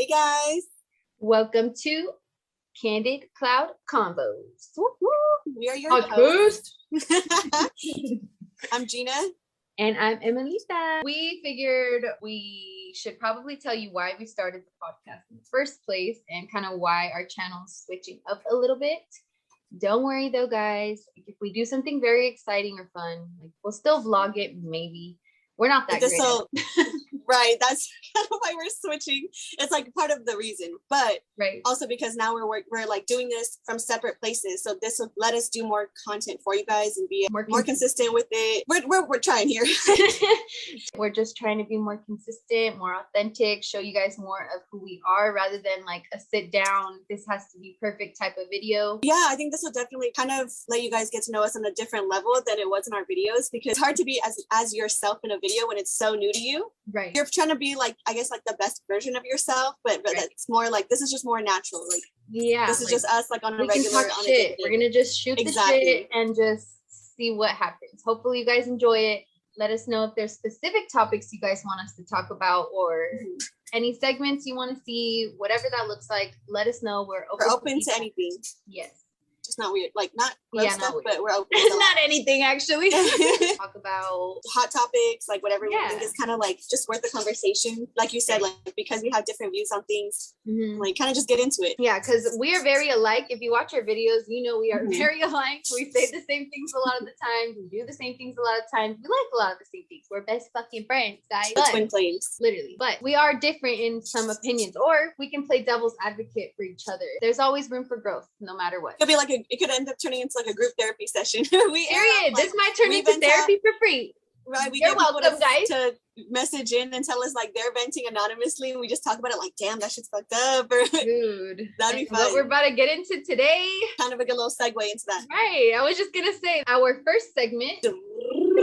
Hey guys, welcome to Candid Cloud Convos. We are your hosts. I'm Gina. And I'm Emilita. We figured we should probably tell you why we started the podcast in the first place and kind of why our channel's switching up a little bit. Don't worry though, guys. If we do something very exciting or fun, we'll still vlog it, maybe. We're not that great. Right, that's kind of why we're switching. It's part of the reason, but also because now we're doing this from separate places, so this will let us do more content for you guys and be more consistent with it. We're trying here. We're just trying to be more consistent, more authentic, show you guys more of who we are rather than a sit down, this has to be perfect type of video. Yeah, I think this will definitely kind of let you guys get to know us on a different level than it was in our videos, because it's hard to be as yourself in a video when it's so new to you. Right. You're trying to be the best version of yourself, but it's more this is just more natural. This is just us on a regular. We're gonna just shoot the shit and just see what happens. Hopefully you guys enjoy it. Let us know if there's specific topics you guys want us to talk about or any segments you want to see, whatever that looks like. Let us know. We're open to anything. Yes. Just not weird, not gross stuff, but we're open. Not anything actually. Talk about hot topics, whatever we think is kind of just worth the conversation. Like you said, because we have different views on things, kind of just get into it. Yeah, because we are very alike. If you watch our videos, you know we are very alike. We say the same things a lot of the time. We do the same things a lot of times. We like a lot of the same things. We're best fucking friends, guys. Twin flames. Literally. But we are different in some opinions, or we can play devil's advocate for each other. There's always room for growth, no matter what. It'll be it could end up turning into a group therapy session. Period. This might turn into therapy for free. Right. You're welcome, guys. To message in and tell us they're venting anonymously, and we just talk about it damn, that shit's fucked up. Dude. That'd be fun. What we're about to get into today. Kind of a good little segue into that. Right. I was just gonna say our first segment.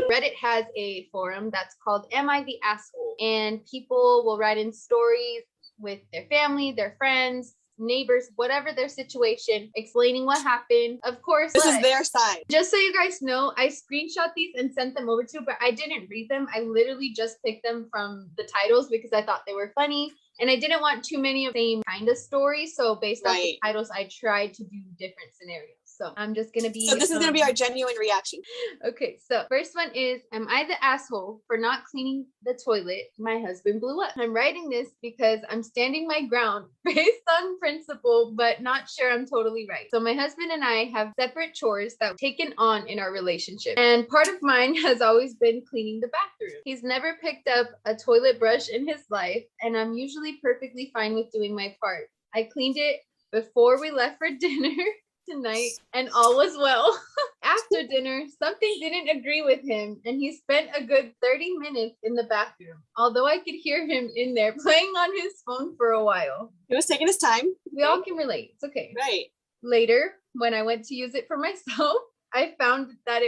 Reddit has a forum that's called Am I the Asshole? And people will write in stories with their family, their friends, neighbors, whatever their situation, explaining what happened. Of course, this is their side. Just so you guys know, I screenshot these and sent them over to, but I didn't read them. I literally just picked them from the titles because I thought they were funny. And I didn't want too many of the same kind of stories. So based on the titles, I tried to do different scenarios. So I'm just going to be... So this is going to be our genuine reaction. Okay, so first one is, am I the asshole for not cleaning the toilet my husband blew up? I'm writing this because I'm standing my ground based on principle, but not sure I'm totally right. So my husband and I have separate chores that we've taken on in our relationship. And part of mine has always been cleaning the bathroom. He's never picked up a toilet brush in his life, and I'm usually perfectly fine with doing my part. I cleaned it before we left for dinner tonight and all was well. After dinner, something didn't agree with him and he spent a good 30 minutes in the bathroom, although I could hear him in there playing on his phone for a while. He was taking his time. We all can relate. It's okay. Right. Later, when I went to use it for myself, I found that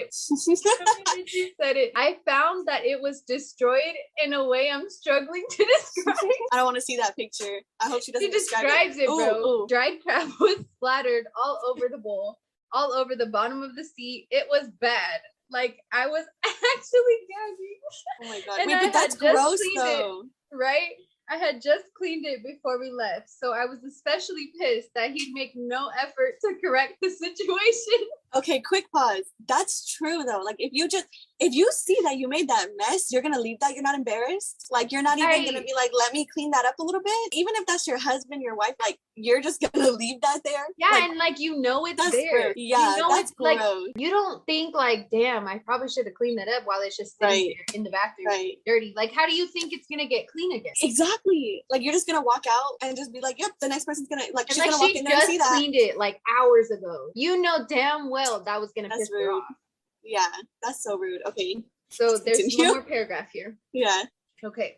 I found that it was destroyed in a way I'm struggling to describe. I don't want to see that picture. I hope she doesn't describe it, bro. Ooh. Dried crab was splattered all over the bowl, all over the bottom of the seat. It was bad. I was actually gagging. Oh my god. Wait, but that's gross though. Right? I had just cleaned it before we left, so I was especially pissed that he'd make no effort to correct the situation. Okay, quick pause. That's true though. If you see that you made that mess, you're gonna leave that. You're not embarrassed. You're not even gonna be let me clean that up a little bit. Even if that's your husband, your wife, you're just gonna leave that there. Yeah, and it's there. Gross. Yeah, that's gross. You don't think damn, I probably should have cleaned that up while it's just sitting there in the bathroom, dirty. How do you think it's gonna get clean again? Exactly. You're just gonna walk out and just be yep, the next person's gonna she's gonna walk in there and see that. Cleaned it hours ago. You know damn well that was gonna piss her off. Yeah, that's so rude. Okay. So there's one more paragraph here. Yeah. Okay.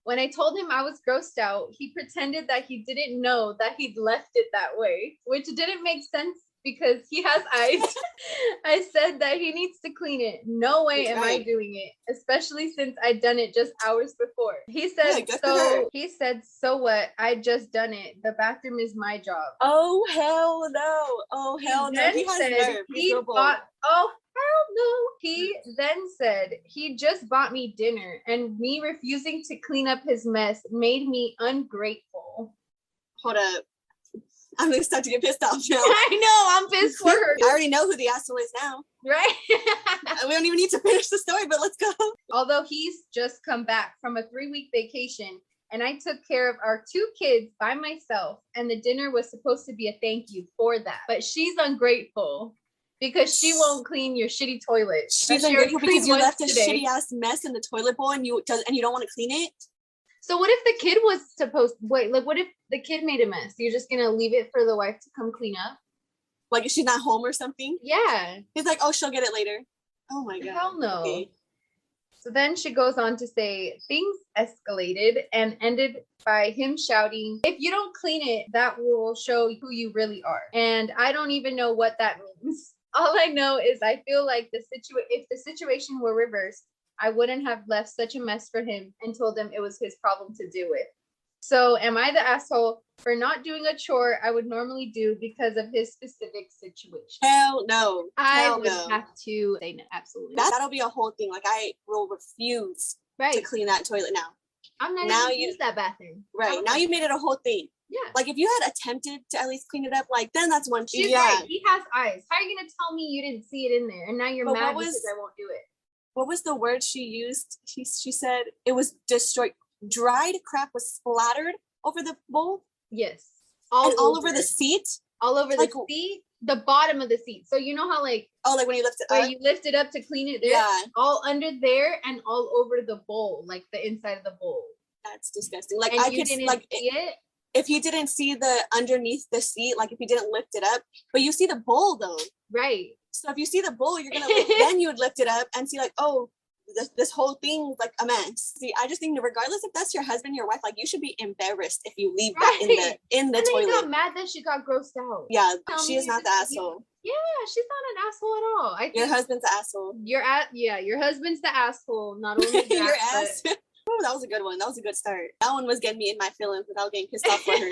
When I told him I was grossed out, he pretended that he didn't know that he'd left it that way, which didn't make sense because he has eyes. I said that he needs to clean it. No way am I doing it, especially since I'd done it just hours before. He said, so what? I just done it. The bathroom is my job. Oh, hell no. Oh, hell no. He has nerve. Hell no. He then said he just bought me dinner and me refusing to clean up his mess made me ungrateful. hold up. I'm gonna start to get pissed off now. I know, I'm pissed for her. I already know who the asshole is now. Right? We don't even need to finish the story, but let's go. Although he's just come back from a 3-week vacation, and I took care of our 2 kids by myself, and the dinner was supposed to be a thank you for that. But she's ungrateful because she won't clean your shitty toilet. She's ungrateful because you left a shitty ass mess in the toilet bowl and you don't want to clean it. So what if the kid was supposed what if the kid made a mess? You're just gonna leave it for the wife to come clean up? Like if she's not home or something? Yeah. He's like, oh, she'll get it later. Oh my God. Hell no. Okay. So then she goes on to say things escalated and ended by him shouting, if you don't clean it, that will show who you really are. And I don't even know what that means. All I know is I feel like if the situation were reversed, I wouldn't have left such a mess for him and told him it was his problem to do it. So am I the asshole for not doing a chore I would normally do because of his specific situation? Hell no. I would have to say no, absolutely. That'll be a whole thing. Like I will refuse to clean that toilet now. I'm not even use that bathroom. Right. Now you made it a whole thing. Yeah. Like if you had attempted to at least clean it up, like then that's one thing. She's right. He has eyes. How are you gonna tell me you didn't see it in there and now you're mad because I won't do it? What was the word she used? She said it was destroyed. Dried crap was splattered over the bowl. Yes. All over the seat. All over the seat. The bottom of the seat. So you know how like when you lift it up. You lift it up to clean it there. Yeah. All under there and all over the bowl, like the inside of the bowl. That's disgusting. Like and I could see it. If you didn't see the underneath the seat, like if you didn't lift it up, but you see the bowl though. Right. So if you see the bowl, you're gonna then you would lift it up and see like, oh, this whole thing is like a mess. See, I just think that regardless if that's your husband, your wife, like you should be embarrassed if you leave that in the toilet. And got mad that she got grossed out. Yeah, she is not the asshole. Yeah, she's not an asshole at all. I think your husband's the asshole. Your husband's the asshole. Not only that, your ass. Ooh, that was a good one. That was a good start. That one was getting me in my feelings without getting pissed off for her.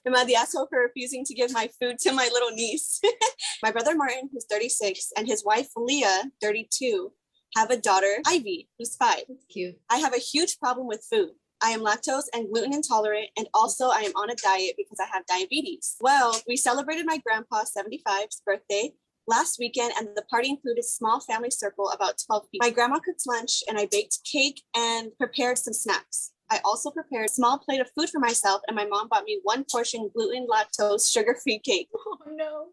Am I the asshole for refusing to give my food to my little niece? My brother Martin, who's 36, and his wife Leah, 32, have a daughter, Ivy, who's 5. That's cute. I have a huge problem with food. I am lactose and gluten intolerant, and also I am on a diet because I have diabetes. Well, we celebrated my grandpa's 75th birthday last weekend, and the party included a small family circle, about 12 people. My grandma cooked lunch, and I baked cake and prepared some snacks. I also prepared a small plate of food for myself, and my mom bought me 1 portion gluten, lactose, sugar-free cake. Oh, no.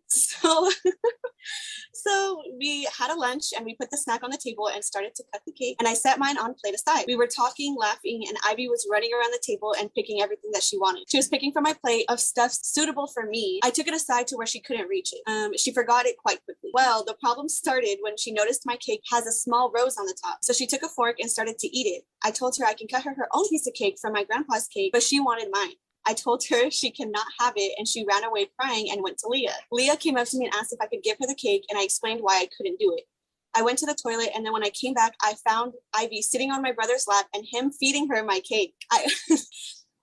So we had a lunch, and we put the snack on the table and started to cut the cake, and I set mine on plate aside. We were talking, laughing, and Ivy was running around the table and picking everything that she wanted. She was picking from my plate of stuff suitable for me. I took it aside to where she couldn't reach it. She forgot it quite quickly. Well, the problem started when she noticed my cake has a small rose on the top. So she took a fork and started to eat it. I told her I can cut her own piece of cake from my grandpa's cake, but she wanted mine. I told her she cannot have it, and she ran away crying and went to Leah. Leah came up to me and asked if I could give her the cake, and I explained why I couldn't do it. I went to the toilet, and then when I came back, I found Ivy sitting on my brother's lap and him feeding her my cake.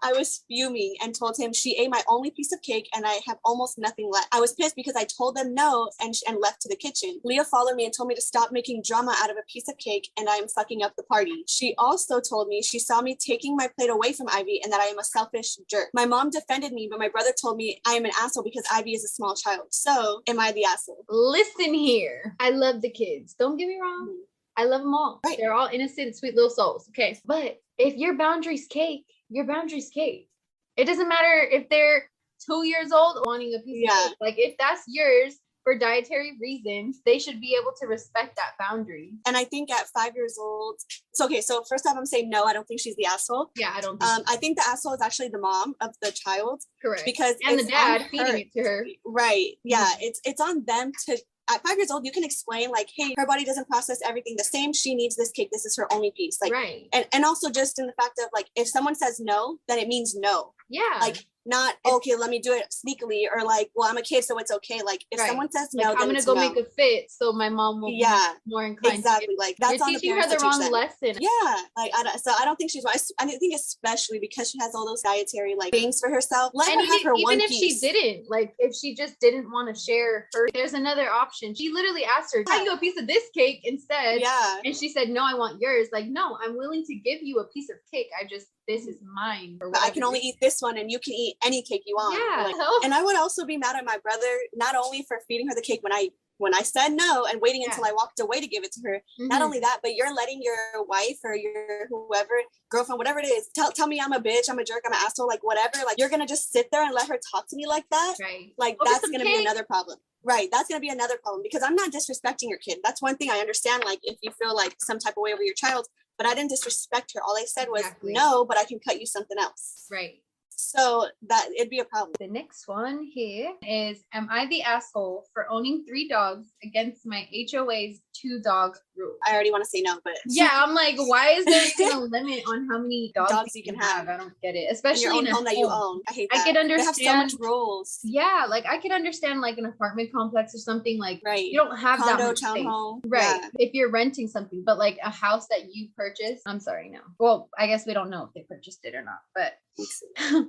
I was fuming and told him she ate my only piece of cake and I have almost nothing left. I was pissed because I told them no and left to the kitchen. Leah followed me and told me to stop making drama out of a piece of cake and I am fucking up the party. She also told me she saw me taking my plate away from Ivy and that I am a selfish jerk. My mom defended me, but my brother told me I am an asshole because Ivy is a small child. So am I the asshole? Listen here. I love the kids. Don't get me wrong. I love them all. Right. They're all innocent, sweet little souls. Okay. But if your boundary's cake, your boundary's cake. It doesn't matter if they're 2 years old wanting a piece of cake. Like if that's yours for dietary reasons, they should be able to respect that boundary. And I think at 5 years old, so first off, I'm saying no, I don't think she's the asshole. Yeah, I don't think I think the asshole is actually the mom of the child. Correct. Because and the dad feeding it to her. Right. Yeah. It's on them to. At 5 years old, you can explain like, hey, her body doesn't process everything the same. She needs this cake. This is her only piece. Like, right. And also just in the fact of like, if someone says no, then it means no. Yeah. Like not, okay, let me do it sneakily or like, well, I'm a kid, so it's okay. Like if someone says no, like, I'm going to go make a fit so my mom will be more inclined. Exactly. Like that's You're teaching her the wrong lesson. Yeah. Like, I don't think she's right. I think especially because she has all those dietary like things for herself. Let her have her one piece. Even if she didn't, like if she just didn't want to share her, there's another option. She literally asked her, can I do a piece of this cake instead? Yeah. And she said, no, I want yours. Like, no, I'm willing to give you a piece of cake. I just this is mine. But I can only eat this one and you can eat any cake you want. Yeah. Like, and I would also be mad at my brother, not only for feeding her the cake when I said no and waiting until I walked away to give it to her. Not only that, but you're letting your wife or your whoever, girlfriend, whatever it is, tell me I'm a bitch, I'm a jerk, I'm an asshole, like whatever. Like you're gonna just sit there and let her talk to me like that. Right. Like that's gonna be another problem. Right. That's going to be another problem because I'm not disrespecting your kid. That's one thing I understand. Like if you feel like some type of way over your child, but I didn't disrespect her. All I said was no, but I can cut you something else. Right. So that it'd be a problem. The next one here is, am I the asshole for owning 3 dogs against my HOA's 2-dog rule? I already want to say no, but yeah, I'm like, why is there even a limit on how many dogs you can have? I don't get it. Especially in a home that you own. I hate that. I could understand. They have so much rules. Yeah, like I could understand like an apartment complex or something like you don't have that much space. Right. Yeah. If you're renting something, but like a house that you purchased, I'm sorry, no. Well, I guess we don't know if they purchased it or not, but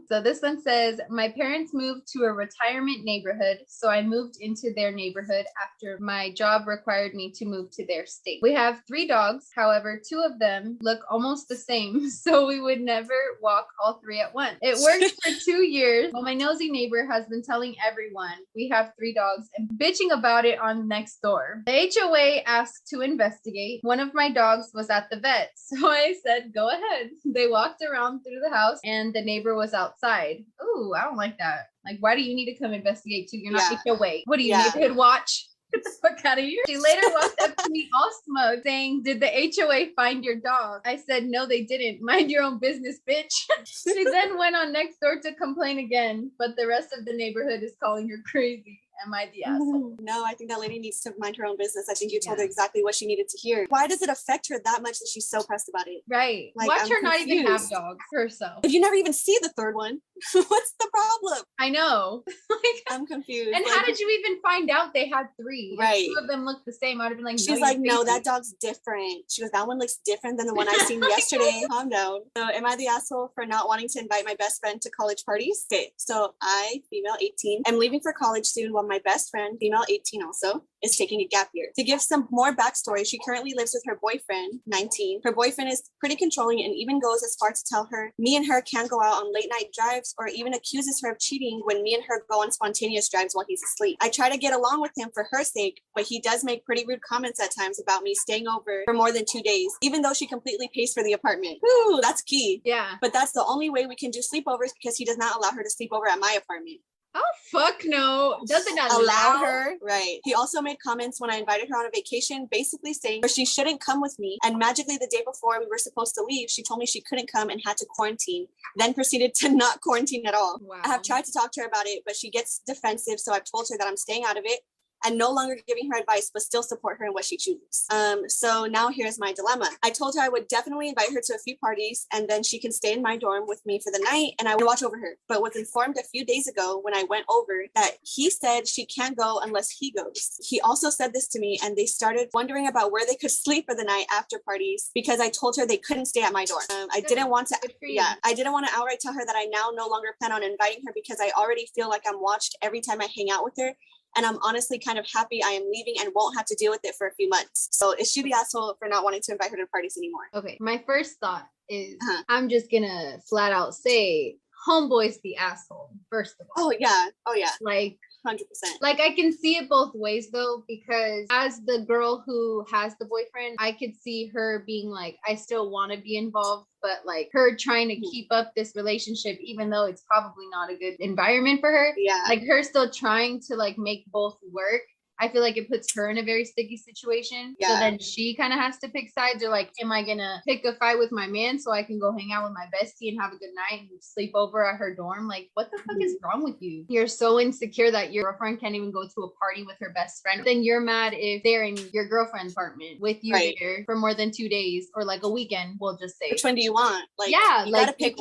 so this one says, my parents moved to a retirement neighborhood, so I moved into their neighborhood after my job required me to move to their state. We have 3 dogs. However, 2 of them look almost the same, so we would never walk all 3 at once. It worked for 2 years, while my nosy neighbor has been telling everyone we have 3 dogs and bitching about it on next door. The HOA asked to investigate. One of my dogs was at the vet, so I said, go ahead. They walked around through the house and the neighbor was outside. Ooh, I don't like that. Like, why do you need to come investigate too? You're not HOA. What do you, neighborhood watch? Get the fuck out of here. She later walked up to me all smug saying, did the HOA find your dog? I said, no, they didn't. Mind your own business, bitch. She then went on next door to complain again, but the rest of the neighborhood is calling her crazy. Am I the asshole? No, I think that lady needs to mind her own business. I think you told her exactly what she needed to hear. Why does it affect her that much that she's so pressed about it? Right. Like, watch her not even have dogs herself. But you never even see the 3rd one. What's the problem? I know. Like, I'm confused. And how did you even find out they had 3? Right. If 2 of them looked the same. I'd have been like, she's like, no, that dog's different. She goes, that one looks different than the one I seen yesterday. Calm down. So am I the asshole for not wanting to invite my best friend to college parties? Okay. So I, female 18, am leaving for college soon while my best friend, female 18 also, is taking a gap year. To give some more backstory, she currently lives with her boyfriend, 19. Her boyfriend is pretty controlling and even goes as far to tell her me and her can't go out on late night drives, or even accuses her of cheating when me and her go on spontaneous drives while he's asleep. I try to get along with him for her sake, but he does make pretty rude comments at times about me staying over for more than 2 days, even though she completely pays for the apartment. Ooh, that's key. Yeah. But that's the only way we can do sleepovers because he does not allow her to sleep over at my apartment. Oh, fuck no. Doesn't not allow her. Right. He also made comments when I invited her on a vacation, basically saying she shouldn't come with me. And magically the day before we were supposed to leave, she told me she couldn't come and had to quarantine, then proceeded to not quarantine at all. Wow. I have tried to talk to her about it, but she gets defensive. So I've told her that I'm staying out of it and no longer giving her advice, but still support her in what she chooses. So now here's my dilemma. I told her I would definitely invite her to a few parties and then she can stay in my dorm with me for the night and I would watch over her. But was informed a few days ago when I went over that he said she can't go unless he goes. He also said this to me and they started wondering about where they could sleep for the night after parties because I told her they couldn't stay at my dorm. I didn't want to outright tell her that I now no longer plan on inviting her because I already feel like I'm watched every time I hang out with her. And I'm honestly kind of happy I am leaving and won't have to deal with it for a few months. So is she the asshole for not wanting to invite her to parties anymore? Okay, my first thought is I'm just gonna flat out say homeboy's the asshole, first of all. Oh yeah. Like 100%. Like I can see it both ways though, because as the girl who has the boyfriend, I could see her being like, I still want to be involved, but like her trying to keep up this relationship, even though it's probably not a good environment for her. Yeah. Like her still trying to like make both work. I feel like it puts her in a very sticky situation. Yeah. So then she kind of has to pick sides, or like, am I going to pick a fight with my man so I can go hang out with my bestie and have a good night and sleep over at her dorm? Like, what the fuck is wrong with you? You're so insecure that your girlfriend can't even go to a party with her best friend. Then you're mad if they're in your girlfriend's apartment with you there for more than 2 days or like a weekend, we'll just say. Which one do you want? Like, yeah, like you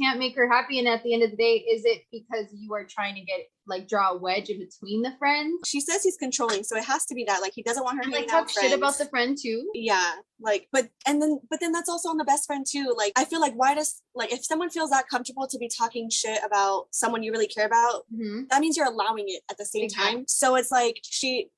can't make her happy. And at the end of the day, is it because you are trying to get like draw a wedge in between the friends. She says he's controlling, so it has to be that. Like, he doesn't want her and hanging like out talk with shit friends. about the friend too. Yeah, like, but then that's also on the best friend too. Like, I feel like, why does, like, if someone feels that comfortable to be talking shit about someone you really care about, that means you're allowing it at the same time. So it's like,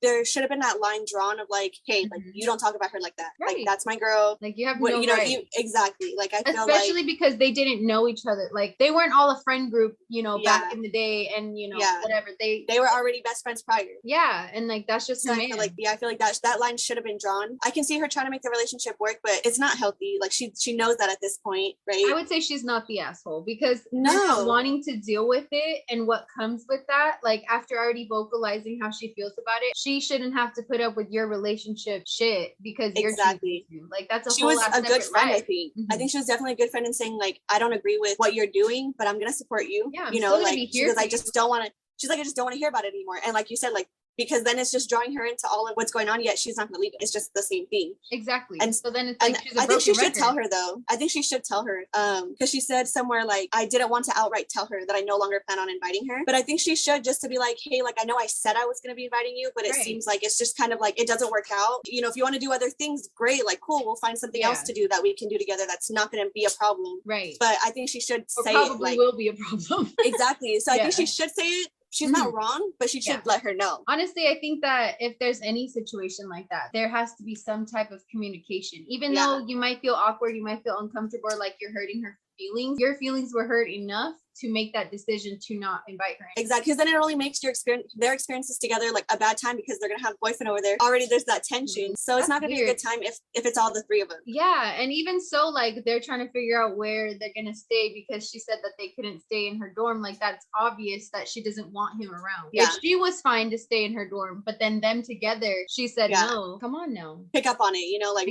there should have been that line drawn of like, hey, like, you don't talk about her like that. Right. Like, that's my girl. Like, you have no right. Exactly. Like, I feel especially like, because they didn't know each other. Like, they weren't all a friend group, you know, back in the day, and you know, whatever. They were already best friends prior. Yeah, and like, that's just so I feel like, I feel like that line should have been drawn. I can see her trying to make the relationship work, but it's not healthy. Like, she knows that at this point, right? I would say she's not the asshole, because not wanting to deal with it and what comes with that, like, after already vocalizing how she feels about it, she shouldn't have to put up with your relationship shit because you're choosing to. Like, that's she was a good friend. I think I think she was definitely a good friend in saying like, I don't agree with what you're doing, but I'm gonna support you. Yeah, you know, like, because I just don't want to. She's like, I just don't want to hear about it anymore. And like you said, like, because then it's just drawing her into all of what's going on, yet she's not going to leave it. It's just the same thing. Exactly. And so then it's like, she's a I think she record. should tell her though. I think she should tell her, because she said somewhere like, I didn't want to outright tell her that I no longer plan on inviting her, but I think she should, just to be like, hey, like, I know I said I was going to be inviting you, but it seems like it's just kind of like, it doesn't work out. You know, if you want to do other things, great, like, cool, we'll find something else to do that we can do together that's not going to be a problem. Right. But I think she should say probably it, like, will be a problem. Exactly. So I think she should say it. She's not wrong, but she should let her know. Honestly, I think that if there's any situation like that, there has to be some type of communication. Even though you might feel awkward, you might feel uncomfortable, or like you're hurting her feelings, your feelings were hurt enough to make that decision to not invite her. Exactly, because then it only makes their experiences together like a bad time, because they're gonna have a boyfriend over there. Already there's that tension, so it's not gonna be a good time if it's all the three of them. Yeah, and even so, like, they're trying to figure out where they're gonna stay, because she said that they couldn't stay in her dorm. Like, that's obvious that she doesn't want him around. Yeah, if she was fine to stay in her dorm, but then them together, she said no. Come on now, pick up on it, you know, like,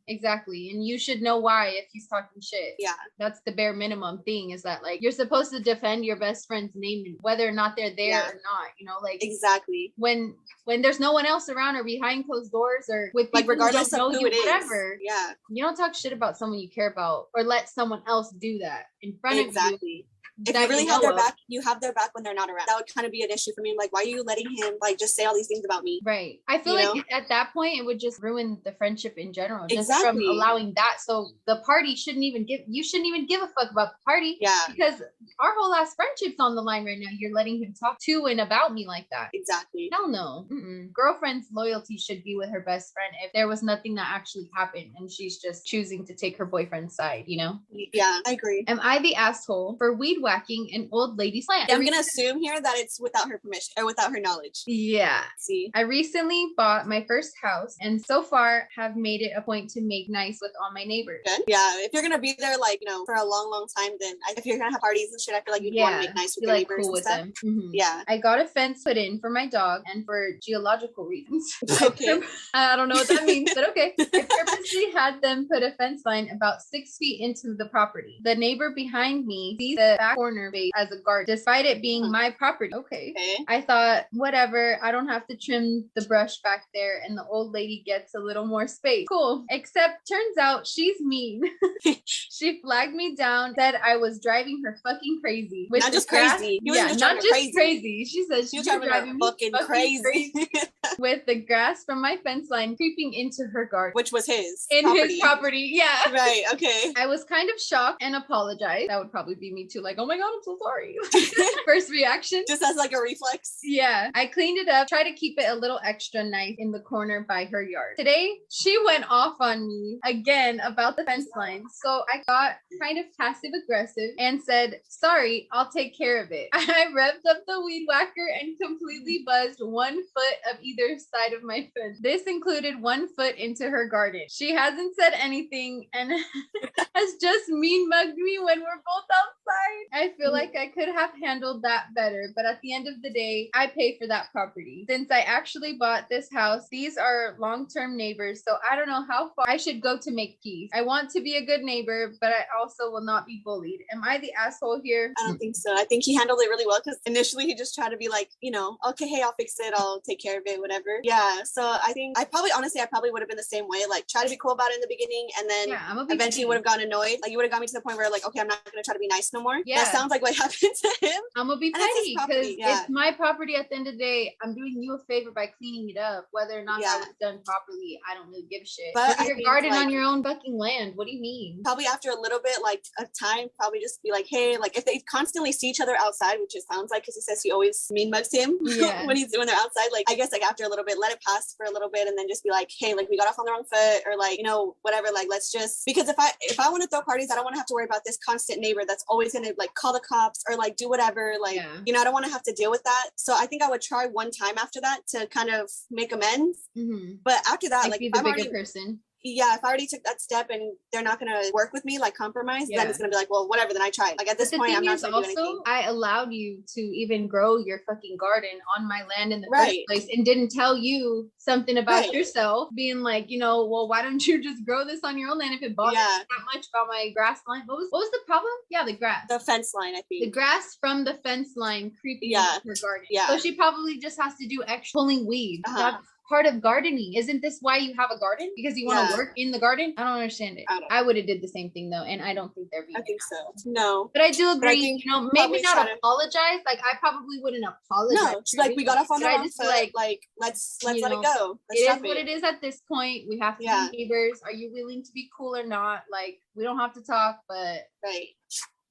exactly. And you should know why if he's talking shit. Yeah, that's the bare minimum thing, is that like, you're supposed to defend your best friend's name whether or not they're there or not, you know, like, exactly, when there's no one else around, or behind closed doors, or with people, like, regardless of who it is, whatever, you don't talk shit about someone you care about, or let someone else do that in front of you. If you really have their back, you have their back when they're not around. That would kind of be an issue for me. Like, why are you letting him like just say all these things about me? Right. I feel like at that point it would just ruin the friendship in general. Just from allowing that. So the party you shouldn't even give a fuck about the party. Yeah. Because our whole ass friendship's on the line right now. You're letting him talk to and about me like that. Exactly. Hell no. Girlfriend's loyalty should be with her best friend if there was nothing that actually happened and she's just choosing to take her boyfriend's side, you know? Yeah, I agree. Am I the asshole for weed whacking an old lady's land? I'm gonna assume here that it's without her permission or without her knowledge. Yeah. See, I recently bought my first house and so far have made it a point to make nice with all my neighbors. Good. Yeah, if you're gonna be there like, you know, for a long time, then if you're gonna have parties and shit, I feel like you'd want to make nice with your neighbors cool and stuff. Them. Yeah. I got a fence put in for my dog and for geological reasons. Okay. I don't know what that means, but okay. I purposely had them put a fence line about 6 feet into the property. The neighbor behind me sees the back corner as a garden, despite it being my property. Okay. I thought, whatever, I don't have to trim the brush back there and the old lady gets a little more space. Cool. Except turns out she's mean. She flagged me down, said I was driving her fucking crazy. With not just crazy. Not just crazy. She said she was driving me fucking crazy. With the grass from my fence line creeping into her garden. Which was his. His property. Yeah. Right. Okay. I was kind of shocked and apologized. That would probably be me too. Like, oh my God, I'm so sorry. First reaction. Just as like a reflex. Yeah. I cleaned it up, tried to keep it a little extra nice in the corner by her yard. Today, she went off on me again about the fence line. So I got kind of passive aggressive and said, sorry, I'll take care of it. I revved up the weed whacker and completely buzzed 1 foot of either side of my fence. This included 1 foot into her garden. She hasn't said anything and has just mean mugged me when we're both outside. I feel like I could have handled that better, but at the end of the day, I pay for that property. Since I actually bought this house, these are long-term neighbors, so I don't know how far I should go to make peace. I want to be a good neighbor, but I also will not be bullied. Am I the asshole here? I don't think so. I think he handled it really well because initially he just tried to be like, you know, okay, hey, I'll fix it. I'll take care of it, whatever. Yeah. So I think I probably would have been the same way. Like, try to be cool about it in the beginning and then eventually would have gotten annoyed. Like, you would have got me to the point where like, okay, I'm not going to try to be nice no more. Yeah. that sounds like what happened to him. I'm gonna be petty because it's my property at the end of the day. I'm doing you a favor by cleaning it up, whether or not that was done properly. I don't really give a shit. But your garden on your own fucking land. What do you mean? Probably after a little bit like of time, probably just be like, hey, like if they constantly see each other outside, which it sounds like, because he says he always mean mugs him when they're outside. Like I guess like after a little bit, let it pass for a little bit, and then just be like, hey, like we got off on the wrong foot, or like, you know, whatever. Like let's just, because if I want to throw parties, I don't want to have to worry about this constant neighbor that's always gonna like call the cops or like do whatever. Like you know, I don't want to have to deal with that. So I think I would try one time after that to kind of make amends. But after that, like be the bigger person. If I already took that step and they're not going to work with me, like compromise, then it's going to be like, well, whatever, then I tried. Like at this point, I'm not going to do anything. I allowed you to even grow your fucking garden on my land in the first place and didn't tell you something about yourself, being like, you know, well, why don't you just grow this on your own land if it bothers you that much about my grass line? What was the problem? Yeah, the grass. The fence line, I think. The grass from the fence line creeping into her garden. Yeah. So she probably just has to do extra pulling weeds. That's part of gardening. Isn't this why you have a garden? Because you want to work in the garden? I don't understand it. I would have did the same thing though, and I don't think they're vegan. I think so. No. But I do agree, you know, maybe not apologize. Like I probably wouldn't apologize. No, she's like, we got off on the wrong foot. Like let's let it go. It is what it is at this point. We have to be neighbors. Are you willing to be cool or not? Like we don't have to talk, but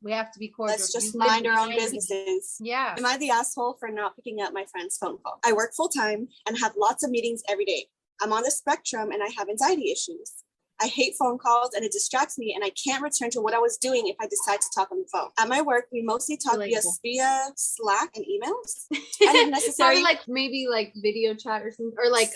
we have to be cordial. Let's just mind our own businesses. Yeah. Am I the asshole for not picking up my friend's phone call? I work full time and have lots of meetings every day. I'm on the spectrum and I have anxiety issues. I hate phone calls and it distracts me and I can't return to what I was doing if I decide to talk on the phone. At my work, we mostly talk via Slack and emails. And if necessary, like maybe like video chat or something, or like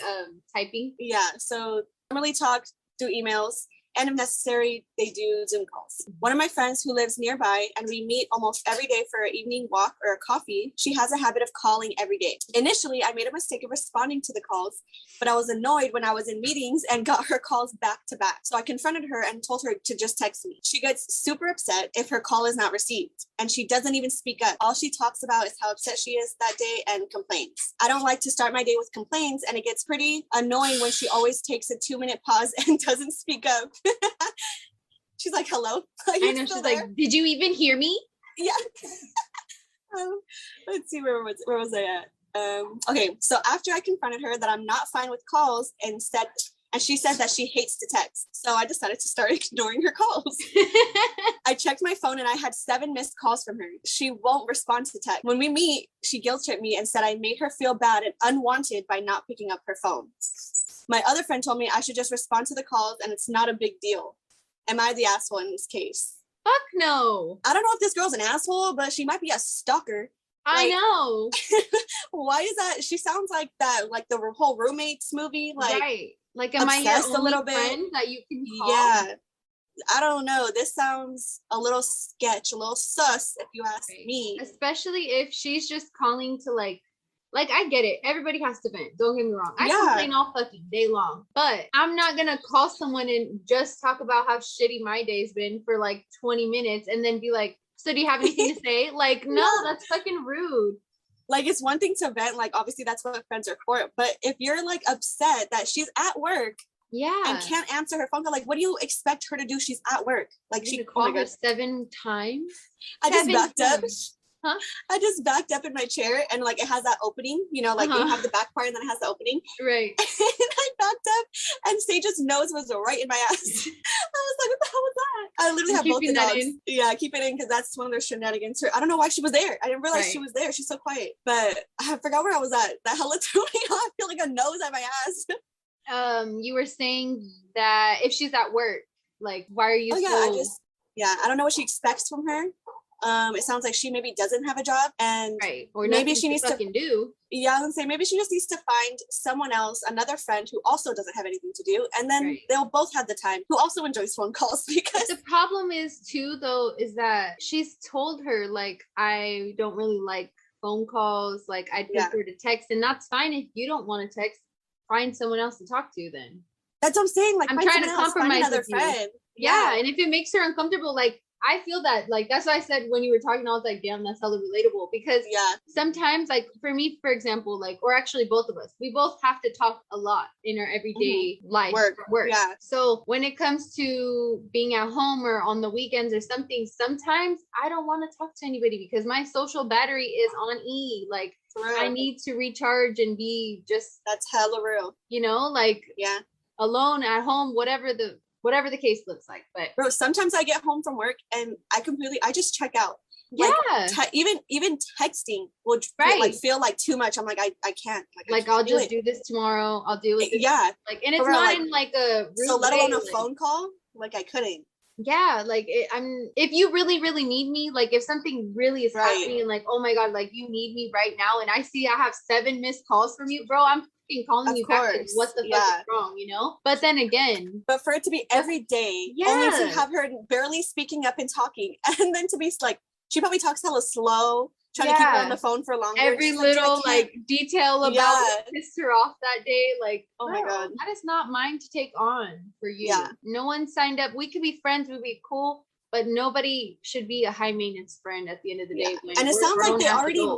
typing. Yeah. So normally talk through emails. And if necessary, they do Zoom calls. One of my friends who lives nearby and we meet almost every day for an evening walk or a coffee, she has a habit of calling every day. Initially, I made a mistake of responding to the calls, but I was annoyed when I was in meetings and got her calls back to back. So I confronted her and told her to just text me. She gets super upset if her call is not received, and she doesn't even speak up. All she talks about is how upset she is that day and complains. I don't like to start my day with complaints, and it gets pretty annoying when she always takes a 2-minute pause and doesn't speak up. She's like, hello. I know, she's there? Like, did you even hear me? Yeah. Let's see, where was I at? Okay, so after I confronted her that I'm not fine with calls and she said that she hates to text. So I decided to start ignoring her calls. I checked my phone and I had 7 missed calls from her. She won't respond to text. When we meet, she guilt tripped me and said I made her feel bad and unwanted by not picking up her phone. My other friend told me I should just respond to the calls and it's not a big deal. Am I the asshole in this case? Fuck no. I don't know if this girl's an asshole, but she might be a stalker. I know. Why is that? She sounds like that, like the whole Roommates movie. Like, like, am I your only friend that you can call? Yeah. I don't know. This sounds a little sketch, a little sus, if you ask me. Especially if she's just calling to like I get it. Everybody has to vent. Don't get me wrong. I complain all fucking day long, but I'm not going to call someone and just talk about how shitty my day's been for like 20 minutes and then be like, so do you have anything to say? Like, no, that's fucking rude. Like, it's one thing to vent. Like, obviously that's what friends are for. But if you're like upset that she's at work and can't answer her phone call, like, what do you expect her to do? She's at work. Like, she called her 7 times. I just backed up. Huh? I just backed up in my chair and like it has that opening, you know, like you have the back part and then it has the opening. Right. And I backed up and Sage's nose was right in my ass. I was like, what the hell was that? I literally have both the dogs. Yeah, keep it in because that's one of their shenanigans. I don't know why she was there. I didn't realize she was there. She's so quiet. But I forgot where I was at. That hella threw me off. I feel like a nose at my ass. You were saying that if she's at work, like why are you I don't know what she expects from her. It sounds like she maybe doesn't have a job and or maybe she needs to do. Yeah, I would say maybe she just needs to find someone else, another friend who also doesn't have anything to do. And then they'll both have the time, who also enjoys phone calls. Because the problem is too, though, is that she's told her, like, I don't really like phone calls. Like, I'd prefer to text. And that's fine if you don't want to text. Find someone else to talk to then. That's what I'm saying. Like, I'm trying to compromise with friend. Yeah, and if it makes her uncomfortable, like, I feel that, like, that's why I said when you were talking, I was like, damn, that's hella relatable. Because sometimes, like, for me, for example, like, or actually both of us, we both have to talk a lot in our everyday life. Work. Yeah. So when it comes to being at home or on the weekends or something, sometimes I don't want to talk to anybody because my social battery is on E. Like, I need to recharge and be just, that's hella real. You know, like, alone at home, whatever the case looks like. But bro, sometimes I get home from work and I just check out. Yeah. Like, even texting will feel like too much. I'm like, I can't. Like I'll just do this tomorrow. I'll deal with it. Yeah. Like, and it's not in like a so let alone a phone call. Like I couldn't. Yeah, like if you really, really need me, like if something really is happening and like, oh my God, like you need me right now. And I see I have 7 missed calls from you, bro, I'm calling you back. Like, what the fuck is wrong, you know? But then again, but for it to be every day, only to have her barely speaking up and talking, and then to be like, she probably talks hella slow, trying to keep her on the phone for longer. Every little like detail about what pissed her off that day, like, oh my God, that is not mine to take on for you. Yeah. No one signed up. We could be friends, we'd be cool, but nobody should be a high maintenance friend at the end of the day. And it sounds like they already.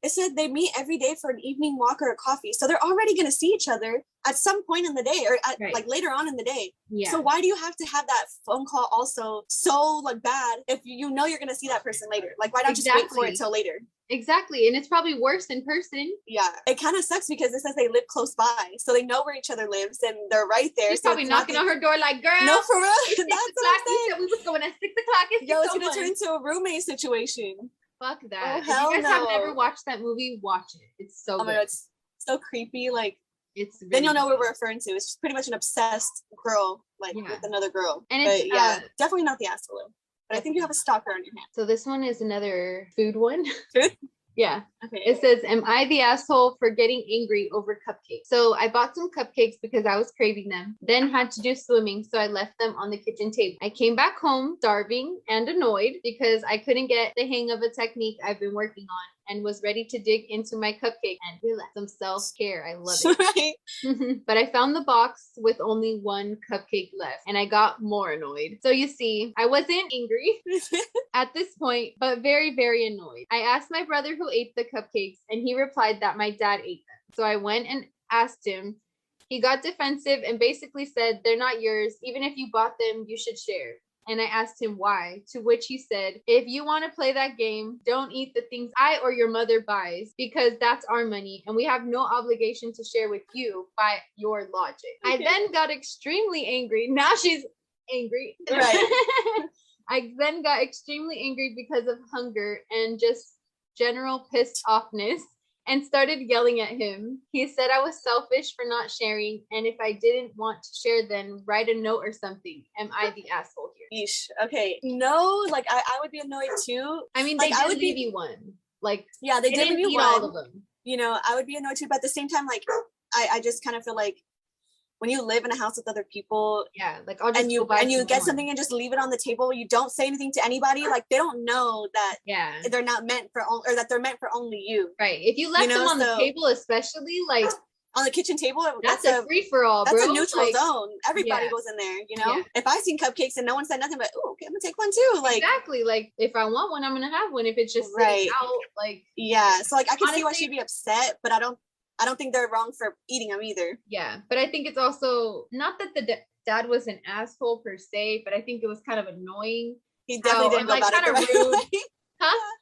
It said they meet every day for an evening walk or a coffee. So they're already going to see each other at some point in the day or like later on in the day. Yeah. So why do you have to have that phone call also so like bad if you know you're going to see that person later? Like, why not just wait for it till later? Exactly. And it's probably worse in person. Yeah. It kind of sucks because it says they live close by. So they know where each other lives and they're right there. She's probably knocking on her door like, girl. No, for real. That's what we said we was going at 6 o'clock. It's going to turn into a roommate situation. Fuck that. If you guys have never watched that movie, watch it. It's so good. My God, it's so creepy. Like, it's really then you'll know what we're referring to. It's just pretty much an obsessed girl, like with another girl. And it's definitely not the asshole. But I think you have a stalker on your hand. So this one is another food one. Food? Yeah. Okay. It says, am I the asshole for getting angry over cupcakes? So I bought some cupcakes because I was craving them, then had to do swimming. So I left them on the kitchen table. I came back home starving and annoyed because I couldn't get the hang of a technique I've been working on and was ready to dig into my cupcake and relax. Some self-care. I love it. Right. But I found the box with only 1 cupcake left and I got more annoyed. So you see, I wasn't angry at this point, but very, very annoyed. I asked my brother who ate the cupcakes and he replied that my dad ate them. So I went and asked him. He got defensive and basically said, they're not yours. Even if you bought them, you should share. And I asked him why, to which he said, if you want to play that game, don't eat the things I or your mother buys because that's our money and we have no obligation to share with you by your logic. Okay. I then got extremely angry. Now she's angry. Right. I then got extremely angry because of hunger and just general pissed offness and started yelling at him. He said I was selfish for not sharing, and if I didn't want to share, then write a note or something. Am I the asshole here? Yeesh. Okay. No, like I would be annoyed too. I mean, they did leave you one. Like, yeah, they did leave you one. All of them. You know, I would be annoyed too, but at the same time, like I just kind of feel like when you live in a house with other people, like I'll just and you get something and just leave it on the table, you don't say anything to anybody, like they don't know that they're not meant for or that they're meant for only you. Right. If you left them on the table, especially like on the kitchen table, that's a free for all. That's a neutral zone. Everybody goes in there, you know. If I seen cupcakes and no one said nothing, but okay, I'm gonna take one too. Like exactly. Like if I want one, I'm gonna have one. If it's just sitting out, like so like I can see why she'd be upset, but I don't think they're wrong for eating them either. Yeah, but I think it's also not that the dad was an asshole per se, but I think it was kind of annoying. He definitely didn't go about it the right way. Huh?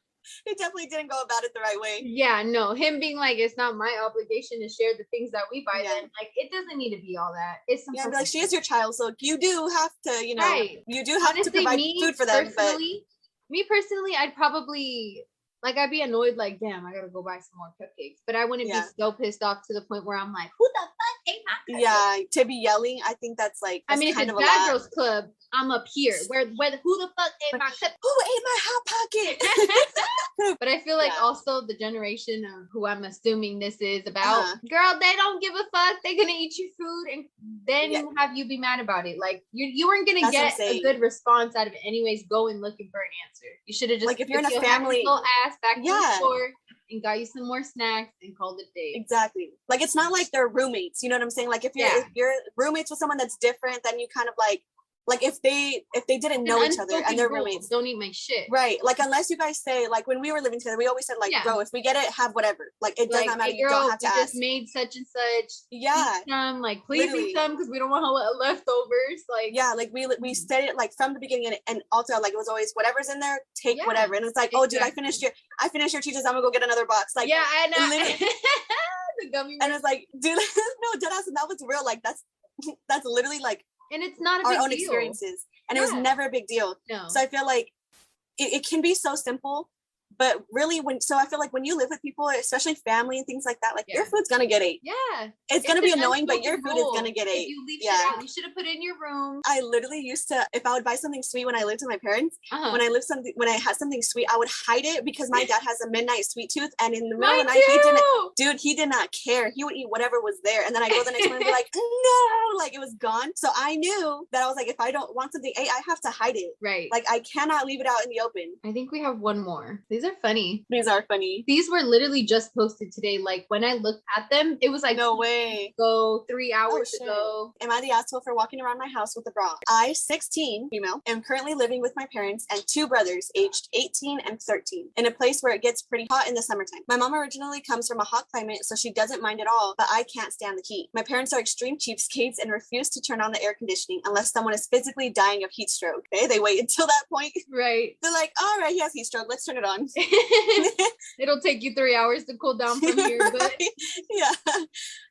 He definitely didn't go about it the right way. Yeah, no, him being like, it's not my obligation to share the things that we buy. Then like, it doesn't need to be all that. It's something like she is your child, so you do have to, you know, you do have to provide food for them. But me personally, I'd probably. Like, I'd be annoyed, like, damn, I gotta go buy some more cupcakes. But I wouldn't be so pissed off to the point where I'm like, who the fuck ate my cupcakes? Yeah, to be yelling, I think that's like, I mean, if it's Bad Girls Club, I'm up here. Where who the fuck ate my cupcakes? Who ate my Hot Pocket? But I feel like also the generation of who I'm assuming this is about, girl, they don't give a fuck. They're gonna eat your food and then have you be mad about it. Like, you weren't gonna get a good response out of it anyways, going looking for an answer. You should have just, like, if you're in a family, back to the store and got you some more snacks and called it day. Exactly. Like, it's not like they're roommates, you know what I'm saying? Like, if you're roommates with someone that's different, then you kind of like Like if they didn't know each other and they're roommates, don't eat my shit. Right. Like unless you guys say, like when we were living together, we always said like, bro, if we get it, have whatever. Like it does not matter. Hey, girl, you don't have to ask. Just made such and such. Yeah. Eat some, like please eat some because we don't want leftovers. Like yeah, like we said it like from the beginning, and also like it was always whatever's in there, take whatever. And it's like, oh dude, I finished your Cheetos, I'm gonna go get another box. Like yeah, I know. The gummy and it's like, dude, no, deadass, and that was real. Like that's literally like, and it's not a our big own deal. Experiences, and it was never a big deal. No. So I feel like it can be so simple. But really, I feel like when you live with people, especially family and things like that, like your food's gonna get ate. Yeah. It's gonna be annoying, but your food is gonna get ate. If you leave shit out, you should have put it in your room. I literally used to, if I would buy something sweet when I lived with my parents, when I had something sweet, I would hide it because my dad has a midnight sweet tooth, and in the middle of the night, he did not care. He would eat whatever was there, and then I go the next morning and be like, no, like it was gone. So I knew that I was like, if I don't want something ate, I have to hide it. Right. Like I cannot leave it out in the open. I think we have one more. These are funny. These are funny. These were literally just posted today. Like when I looked at them, it was like no way. Go 3 hours ago. Am I the asshole for walking around my house with a bra? I, 16, female, am currently living with my parents and 2 brothers aged 18 and 13 in a place where it gets pretty hot in the summertime. My mom originally comes from a hot climate, so she doesn't mind at all, but I can't stand the heat. My parents are extreme cheapskates and refuse to turn on the air conditioning unless someone is physically dying of heat stroke. Okay, they wait until that point. Right. They're like, all right, he has heat stroke, let's turn it on. It'll take you 3 hours to cool down from here, but yeah.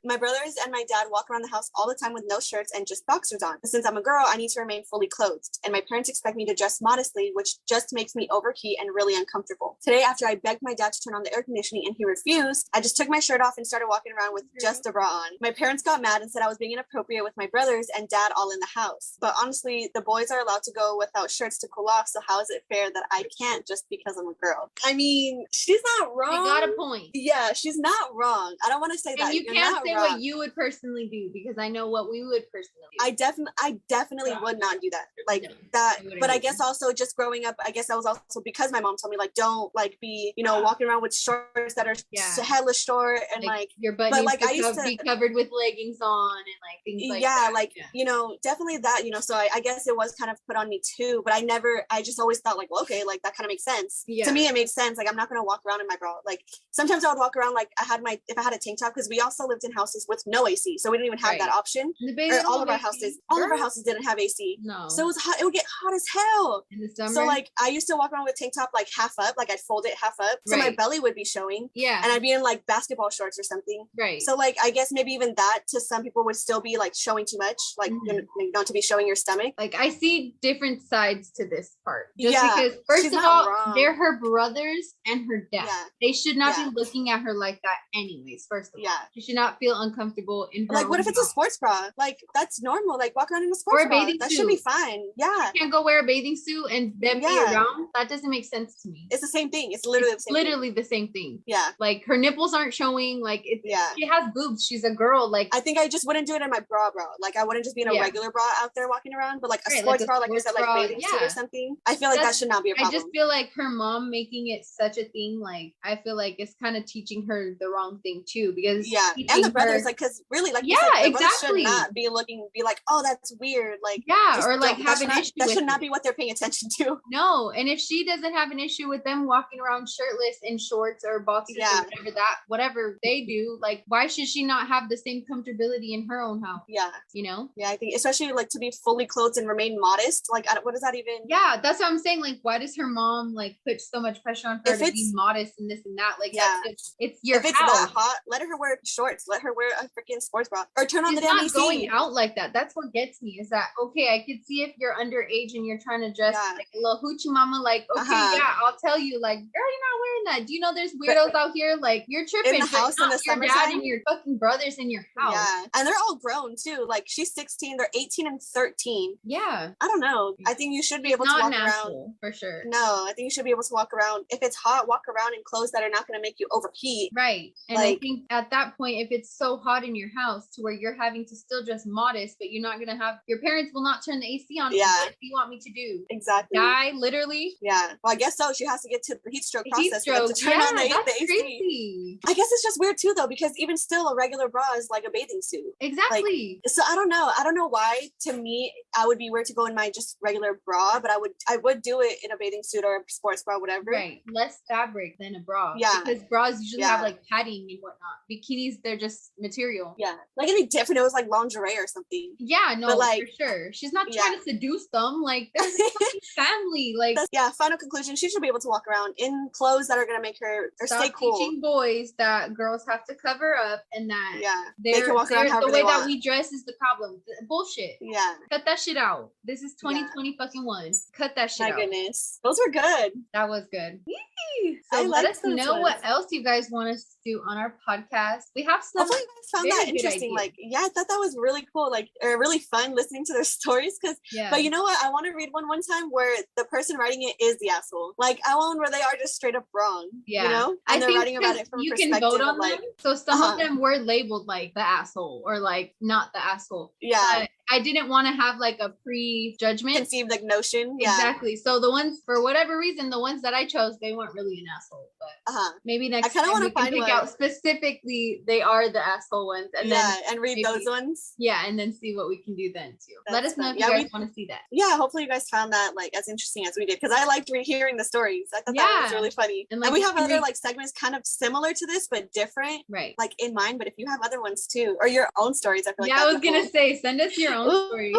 My brothers and my dad walk around the house all the time with no shirts and just boxers on. Since I'm a girl, I need to remain fully clothed, and my parents expect me to dress modestly, which just makes me overheat and really uncomfortable. Today, after I begged my dad to turn on the air conditioning and he refused, I just took my shirt off and started walking around with just a bra on. My parents got mad and said I was being inappropriate with my brothers and dad all in the house. But honestly, the boys are allowed to go without shirts to cool off, so how is it fair that I can't just because I'm a girl? I mean, she's not wrong. You got a point. Yeah, she's not wrong. I don't want to say that. And you can't say what you would personally do because I know what we would personally do. I definitely would not do that. Like that. But I guess also just growing up, I guess that was also because my mom told me like don't like be, walking around with shorts that are hella short and like your butt needs to be covered with leggings on and like things like that. Definitely that, so I guess it was kind of put on me too, but I just always thought like, well, okay, like that kind of makes sense. Yeah. To me, it made sense. Like I'm not going to walk around in my bra. Like sometimes I would walk around like if I had a tank top, because we also lived in houses with no AC, so we didn't even have that option. All of our houses didn't have AC. No. So it was hot. It would get hot as hell in the summer. So like I used to walk around with tank top like half up, like I'd fold it half up, so my belly would be showing. Yeah. And I'd be in like basketball shorts or something. Right. So like I guess maybe even that to some people would still be like showing too much, like not to be showing your stomach. Like I see different sides to this part. Because first of all, they're her brothers and her dad. Yeah. They should not be looking at her like that anyways. First of all, she should not feel uncomfortable in her like what if it's a sports bra? Like that's normal. Like walk around in a sports bra. That should be fine. Yeah. You can't go wear a bathing suit and then be around. That doesn't make sense to me. It's the same thing. It's literally the same thing. Yeah. Like her nipples aren't showing. Like she has boobs. She's a girl. Like I think I just wouldn't do it in my bra. Like I wouldn't just be in a regular bra out there walking around, but like a sports bra, like I said, like bathing suit or something. I feel like that should not be a problem. I just feel like her mom making it such a thing. Like I feel like it's kind of teaching her the wrong thing too, because and the brothers, like, because really, like, you said, the brothers should not be like, oh, that's weird, like, or like have an issue. That should not be what they're paying attention to. No, and if she doesn't have an issue with them walking around shirtless in shorts or boxers or whatever they do, like, why should she not have the same comfortability in her own house? Yeah, I think especially like to be fully clothed and remain modest. Like, what does that even? Yeah, that's what I'm saying. Like, why does her mom like put so much pressure on her to be modest and this and that? Like, it's your house. That hot, let her wear shorts. Let her wear a freaking sports bra or turn on the damn AC. Going out like that. That's what gets me. Is that okay? I could see if you're underage and you're trying to dress like a little hoochie mama. Like, okay, I'll tell you. Like, girl, you're not wearing that. Do you know there's weirdos out here? Like, you're tripping. In the house in the summertime. Your dad and your fucking brothers in your house. Yeah, and they're all grown too. Like, she's 16. They're 18 and 13. Yeah. I don't know. I think you should be able to walk around for sure. No, I think you should be able to walk around around, if it's hot, walk around in clothes that are not going to make you overheat. Right. And I think at that point, if it's so hot in your house to where you're having to still dress modest, but you're not going to have, your parents will not turn the AC on. Yeah. What do you want me to do? Exactly. Die, literally? Yeah. Well, I guess so. She has to get to the heat stroke process to turn on the AC. Crazy. I guess it's just weird too, though, because even still, a regular bra is like a bathing suit. Exactly. So I don't know why. To me, I would be weird to go in my just regular bra, but I would do it in a bathing suit or a sports bra, whatever. Right. Less fabric than a bra. Yeah. Because bras usually have like padding and whatnot. Bikinis, they're just material. Yeah. Like it'd be different. It was like lingerie or something. Yeah, no, but for sure. She's not trying to seduce them. Like they're fucking family. Like final conclusion. She should be able to walk around in clothes that are gonna make her or stay cool. Teaching boys that girls have to cover up and that they can walk around the way that we dress is the problem. Bullshit. Yeah. Cut that shit out. This is 2020 fucking one. Cut that shit out. My goodness. Those were good. That was good. So let us know what else you guys want us to do on our podcast. We have some. Hopefully you guys found that interesting. Like, I thought that was really cool. Like, really fun listening to their stories. But you know what? I want to read one time where the person writing it is the asshole. Like, I want one where they are just straight up wrong. Yeah. You know? And they're writing about it from a perspective. You can vote on them. So some of them were labeled like the asshole or like not the asshole. Yeah. But I didn't want to have like a pre-judgment. Conceived like notion. Yeah. Exactly. So the ones, for whatever reason, the ones that I chose, they weren't really an asshole. But maybe next time we can pick out specifically they are the asshole ones. And and read those ones. Yeah, and then see what we can do then too. Let us know if you guys want to see that. Yeah, hopefully you guys found that like as interesting as we did. Because I liked hearing the stories. I thought that was really funny. And we have other like segments kind of similar to this, but different. Right. Like in mind. But if you have other ones too, or your own stories, I feel like I was gonna say, send us your own stories.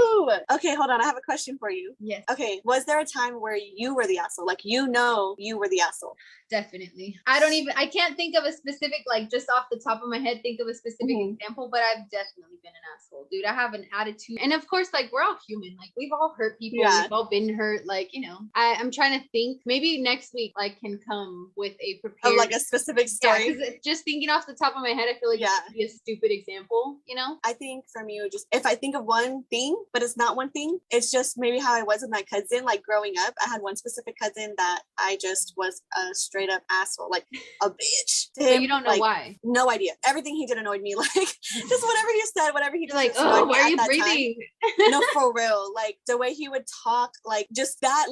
Okay, hold on. I have a question for you. Yes. Okay. Was there a time where you were the asshole? Like, you were the asshole? Definitely. I can't think of a specific, like just off the top of my head, think of a specific example, but I've definitely been an asshole, dude. I have an attitude. And of course, like we're all human. Like we've all hurt people. Yeah. We've all been hurt. Like, you know, I'm trying to think maybe next week, like can come with a prepared. Like a specific story. Yeah, because just thinking off the top of my head, I feel like it would be a stupid example, you know? I think for me, just if I think of one thing, but it's not one thing, it's just maybe how I was with my cousin, like growing up. I had one specific cousin that I just was a straight up asshole, like a bitch. But you don't know why? No idea. Everything he did annoyed me. Like just whatever he said, whatever he did. Like, oh, why are you breathing? No, for real. Like the way he would talk, like just that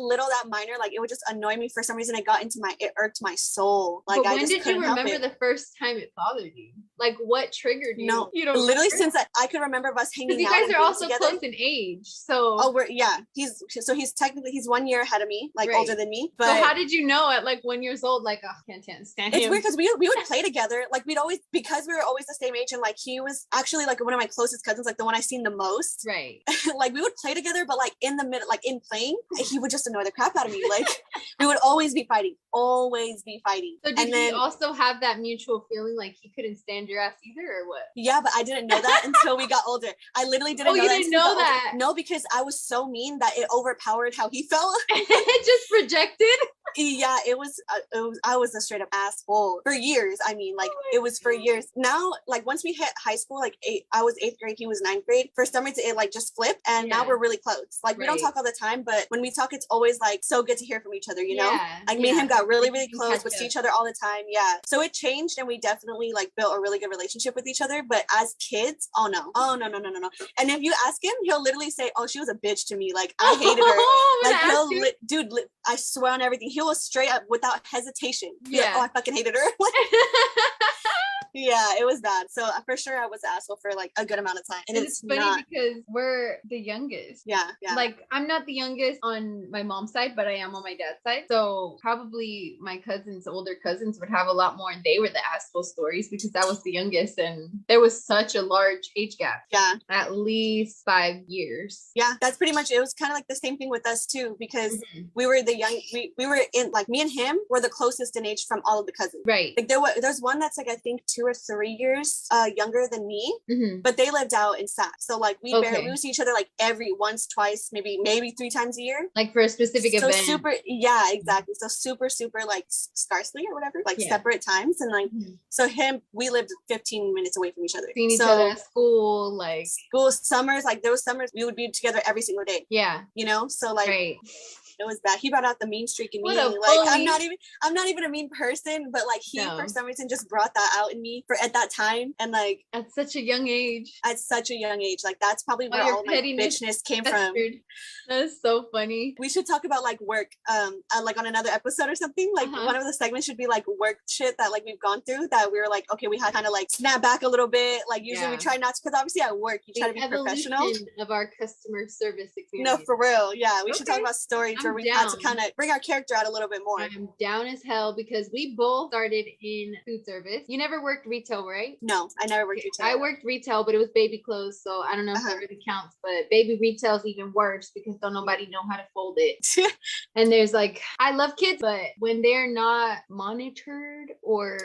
minor, like it would just annoy me for some reason. It irked my soul. Like but when did you remember the first time it bothered you? Like what triggered you? No, you don't literally remember? Since I could remember us hanging out. You guys are also close in age, so. Oh, he's technically 1 year ahead of me, like older than me. But so how did you know at like 1 year old? Like, oh, can't stand him. It's weird because we would play together. Like because we were always the same age, and like he was actually like one of my closest cousins, like the one I seen the most. Right. Like we would play together, but like in the middle, like in playing, he would just annoy the crap out of me. Like we would always be fighting. So did he also have that mutual feeling like he couldn't stand your ass either, or what? Yeah, but I didn't know that until we got older. I literally didn't know that. You didn't know that? No, because I was so mean that it overpowered how he felt. It just projected. Yeah, I was a straight up asshole for years. I mean, like it was for years. Now, like once we hit high school, like I was 8th grade, he was 9th grade. For some reason, it like just flipped, and now we're really close. Like we don't talk all the time, but when we talk, it's always like so good to hear from each other. You know, like me and him got really, really close. Would see each other all the time. Yeah, so it changed, and we definitely like built a really good relationship with each other. But as kids, oh no. And if you ask him, he'll literally say, "Oh, she was a bitch to me. Like I hated her." Like dude, I swear on everything. He was straight up without hesitation. Like, oh, I fucking hated her. Yeah, it was bad. So for sure, I was an asshole for like a good amount of time. And it's funny because we're the youngest. Yeah. Like I'm not the youngest on my mom's side, but I am on my dad's side. So probably my older cousins would have a lot more, and they were the asshole stories because I was the youngest, and there was such a large age gap. Yeah, at least 5 years. Yeah, that's pretty much. It was kind of like the same thing with us too, because we were the young. We were in like me and him were the closest in age from all of the cousins. Right. Like there's one that's like I think 2 or 3 years younger than me, but they lived out in Sac. So like we would see each other like every once, twice, maybe 3 times a year. Like for a specific event. Yeah, exactly. So super like scarcely or whatever, like separate times. And like, so we lived 15 minutes away from each other. Seeing each other at school, summers, like those summers we would be together every single day. Yeah. You know? So like, It was bad. He brought out the mean streak in me. Like I'm not even a mean person, but like he for some reason just brought that out in me at that time. And like at such a young age. Like that's probably where all my bitchness came from. That's so funny. We should talk about like work, like on another episode or something. Like one of the segments should be like work shit that like we've gone through that we were like, okay, we had kind of like snap back a little bit. Like usually we try not to, because obviously at work you try to be professional. Of our customer service experience. No, for real. Yeah, we should talk about stories where we had to kind of bring our character out a little bit more. I'm down as hell because we both started in food service. You never worked retail, right? No, I never worked retail. I worked retail, but it was baby clothes, so I don't know if that really counts. But baby retail is even worse because don't nobody know how to fold it. And there's like, I love kids, but when they're not monitored or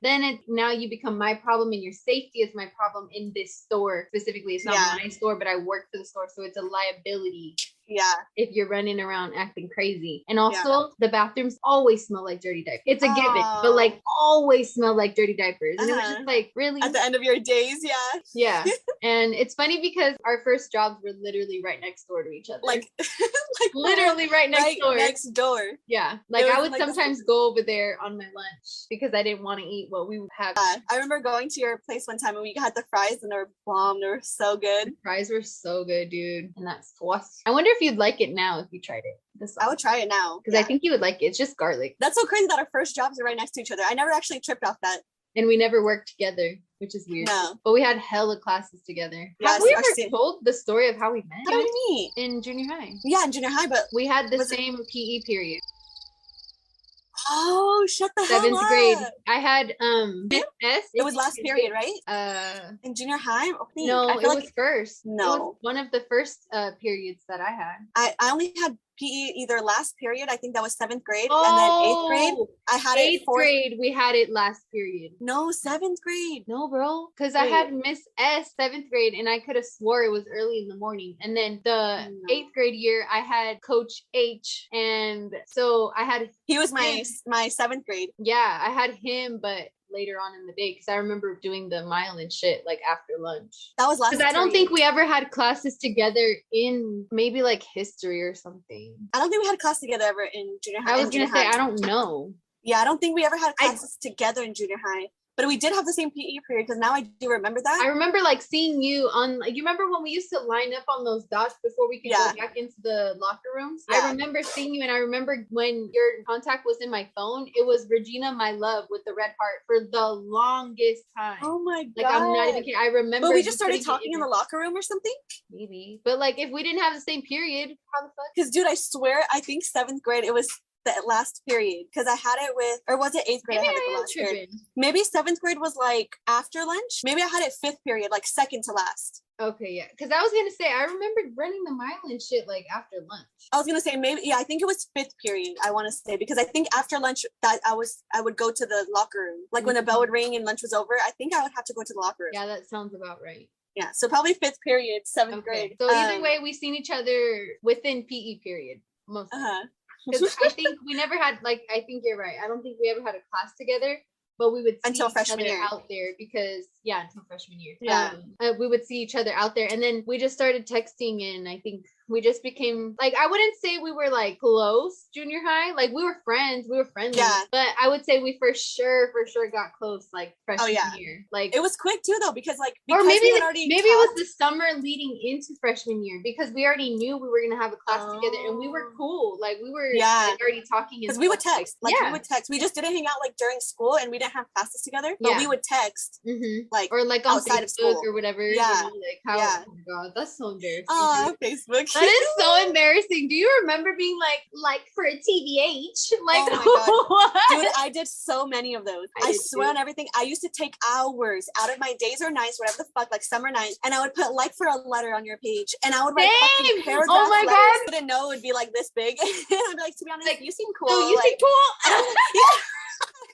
then now you become my problem, and your safety is my problem in this store specifically. It's not my store, but I work for the store, so it's a liability. Yeah. If you're running around acting crazy. And also the bathrooms always smell like dirty diapers. It's a given, but like always smell like dirty diapers. And it was just like, really? At the end of your days, yeah. And it's funny because our first jobs were literally right next door to each other. Like literally right next door. Yeah. Like I would like sometimes go over there on my lunch because I didn't want to eat what we would have. I remember going to your place one time and we had the fries and they were bomb. They were so good. The fries were so good, dude. And that's sauce. I wonder if you'd like it now if you tried it. I would try it now because I think you would like it. It's just garlic. That's so crazy that our first jobs are right next to each other. I never actually tripped off that. And we never worked together, which is weird. No. But we had hella classes together. Yes, have we ever told the story of how we met? How did we meet? In junior high. Yeah, in junior high, but we had the same PE period. Oh, shut the hell up. 7th grade. I had Miss S. It was last period, right? In junior high? No, it was first. No. It was one of the first periods that I had. I only had PE either last period, I think that was 7th grade, and then 8th grade. I had it 8th grade, we had it last period. No, 7th grade. No, bro. Because I had Miss S 7th grade, and I could have swore it was early in the morning. And then the 8th grade year, I had Coach H, and so I had... He was my 7th grade. Yeah, I had him, but later on in the day, because I remember doing the mile and shit like after lunch. That was last. Because I don't think we ever had classes together in maybe like history or something. I don't think we had a class together ever in junior high. I was gonna say I don't know. Yeah, I don't think we ever had classes together in junior high. But we did have the same PE period because now I do remember that. I remember like seeing you on, like, you remember when we used to line up on those dots before we could go back into the locker rooms? Yeah. I remember seeing you, and I remember when your contact was in my phone, it was Regina, my love, with the red heart for the longest time. Oh my God. Like, I'm not even kidding. I remember. But we just started talking in the locker room or something? Maybe. But like, if we didn't have the same period, how the fuck? Because dude, I swear, I think 7th grade, it was the last period, because I had it with, or was it 8th grade? Maybe I had it the last period. Maybe 7th grade was like after lunch. Maybe I had it 5th period, like second to last. Okay, yeah. Because I was gonna say, I remember running the mile and shit like after lunch. I was gonna say maybe, yeah, I think it was 5th period. I want to say, because I think after lunch that I would go to the locker room, like when the bell would ring and lunch was over. I think I would have to go to the locker room. Yeah, that sounds about right. Yeah, so probably 5th period, 7th grade. So either way, we've seen each other within PE period mostly. Because I think we never had, like, I think you're right. I don't think we ever had a class together, but we would see until freshman each other year out there because, until freshman year. Yeah. We would see each other out there, and then we just started texting, and I think we just became, like, I wouldn't say we were like close junior high. Like, we were friends, we were friendly. Yeah. But I would say we for sure got close like freshman year. Like, it was quick too though, because like, or maybe it was the summer leading into freshman year, because we already knew we were gonna have a class together, and we were cool. Like, we were like, already talking, because we would text. We would text. We just didn't hang out like during school, and we didn't have classes together. But we would text, like, or like on outside Facebook of school or whatever. Yeah. You know, like how. Oh my God, that's so embarrassing. Oh, Facebook. That is so embarrassing. Do you remember being like for a TBH? Like, oh my God. Dude, I did so many of those. I swear on everything. I used to take hours out of my days or nights, whatever the fuck, like summer nights, and I would put like for a letter on your page, and I would write fucking paragraph letters. I didn't know it would be like this big. I'd be like, to be honest, like, you seem cool. Oh, you seem cool.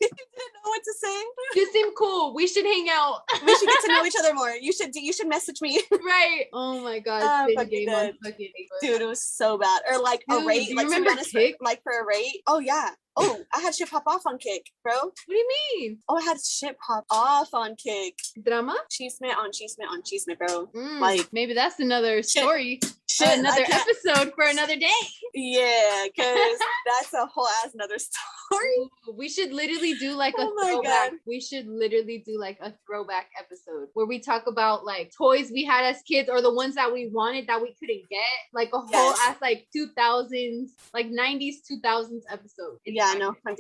You didn't know what to say. You seem cool. We should hang out. We should get to know each other more. You should message me. Right. Oh my God. Dude, it was so bad. Or like a rate. Like, remember Kick? Like for a rate. Oh yeah. Oh, I had shit pop off on Kick, bro. What do you mean? Oh, I had shit pop off on Kick. Drama? Chisme on chisme, bro. Like, maybe that's another story. Another episode for another day. Yeah, because that's a whole ass another story. We should literally do like a throwback. God. We should literally do like a throwback episode where we talk about like toys we had as kids or the ones that we wanted that we couldn't get. Like a whole ass like 2000s, like 90s, 2000s episode. Yeah, no, 100%.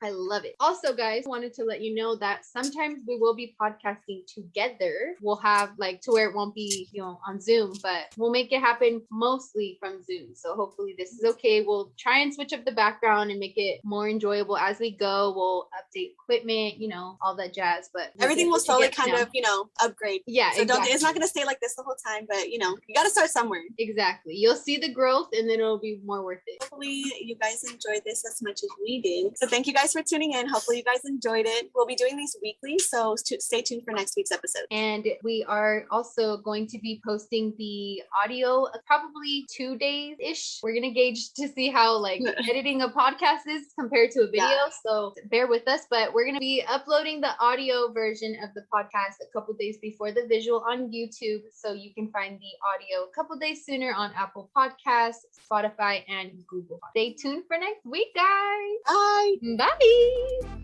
I love it. Also, guys, wanted to let you know that sometimes we will be podcasting together. We'll have like to where it won't be, on Zoom, but we'll make it happen mostly from Zoom. So hopefully this is okay. We'll try and switch up the background and make it more enjoyable as we go. We'll update equipment, all that jazz, but everything will slowly kind of, upgrade. Yeah, so exactly. It's not going to stay like this the whole time, but you got to start somewhere. Exactly. You'll see the growth and then it'll be more worth it. Hopefully you guys enjoyed this as much as we did. So thank you guys for tuning in. Hopefully you guys enjoyed it. We'll be doing these weekly, so stay tuned for next week's episode. And we are also going to be posting the audio probably 2 days-ish. We're going to gauge to see how like editing a podcast is compared to a video. Yeah. So bear with us, but we're going to be uploading the audio version of the podcast a couple days before the visual on YouTube. So you can find the audio a couple days sooner on Apple Podcasts, Spotify, and Google. Stay tuned for next week, guys. Bye. Bye.